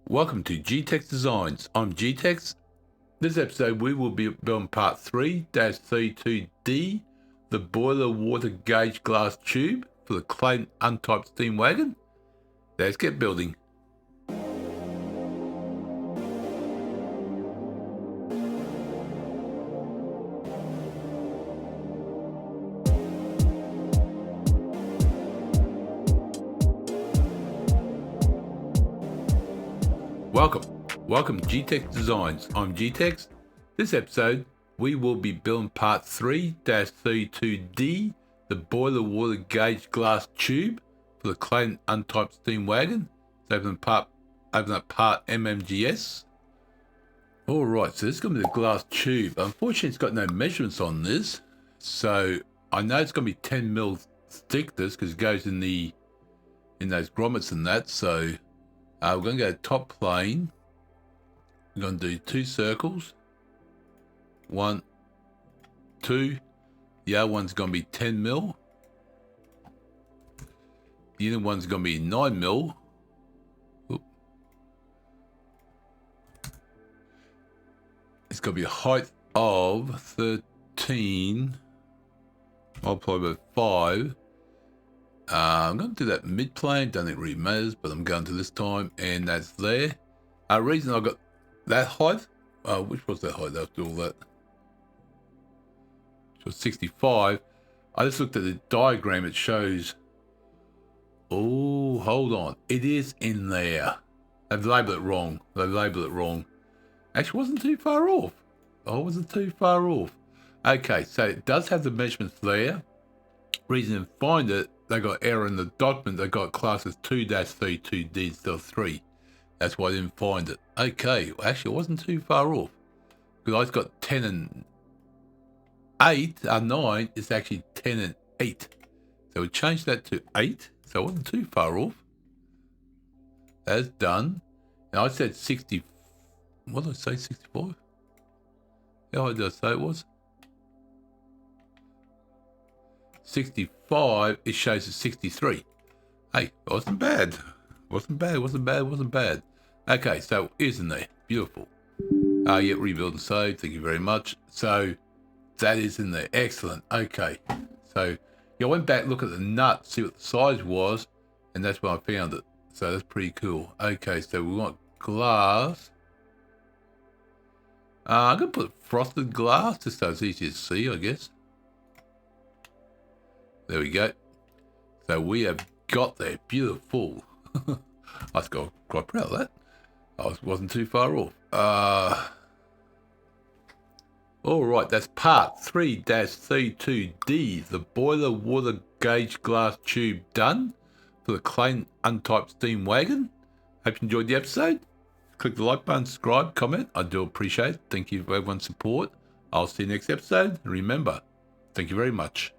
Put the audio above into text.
Welcome to G-Tex Designs. I'm G-Tex. This episode we will be building part 3-32D, the boiler water gauge glass tube for the Clayton Undertype steam wagon. Let's get building. Welcome to G-Tex Designs. I'm G-Tex. This episode, we will be building part 3-32D, the boiler water gauge glass tube for the Clayton Undertype steam wagon. So open up part MMGS. Alright, so this is going to be the glass tube. Unfortunately, it's got no measurements on this. So I know it's going to be 10mm thickness because it goes in those grommets and that. So we're going to go top plane. We're going to do 2 circles. 1, 2. The other one's going to be 10mm. The other one's going to be 9mm. Oop. It's going to be a height of 13 multiplied by 5. I'm going to do that mid plane. Don't think it really matters, but I'm going to this time, and that's there. Reason I got that height, which was that height after all that? It was 65. I just looked at the diagram. It shows. Oh, hold on. It is in there. They've labelled it wrong. Actually, wasn't too far off. Oh, wasn't too far off. Okay, so it does have the measurements there. Reason to find it, they got error in the document. They got class as 2-32D instead of 3. That's why I didn't find it. Okay, well, actually, it wasn't too far off. Because I've got 10 and 8, 9 is actually 10 and 8. So we changed that to 8, so it wasn't too far off. That's done. And I said 60, what did I say, 65? How did I say it was? 65, it shows as 63. Hey, it wasn't bad. Wasn't bad. Okay, so isn't there? Beautiful. Yeah, rebuild and save. Thank you very much. So that is in there. Excellent. Okay. So yeah, I went back, look at the nut, see what the size was, and that's where I found it. So that's pretty cool. Okay, so we want glass. I'm gonna put frosted glass just so it's easy to see, I guess. There we go. So we have got there. Beautiful. I was quite proud of that. I wasn't too far off. Alright, that's part 3-32D, the boiler water gauge glass tube done for the Clayton Undertype steam wagon. Hope you enjoyed the episode. Click the like button, subscribe, comment. I do appreciate it. Thank you for everyone's support. I'll see you next episode. And remember, thank you very much.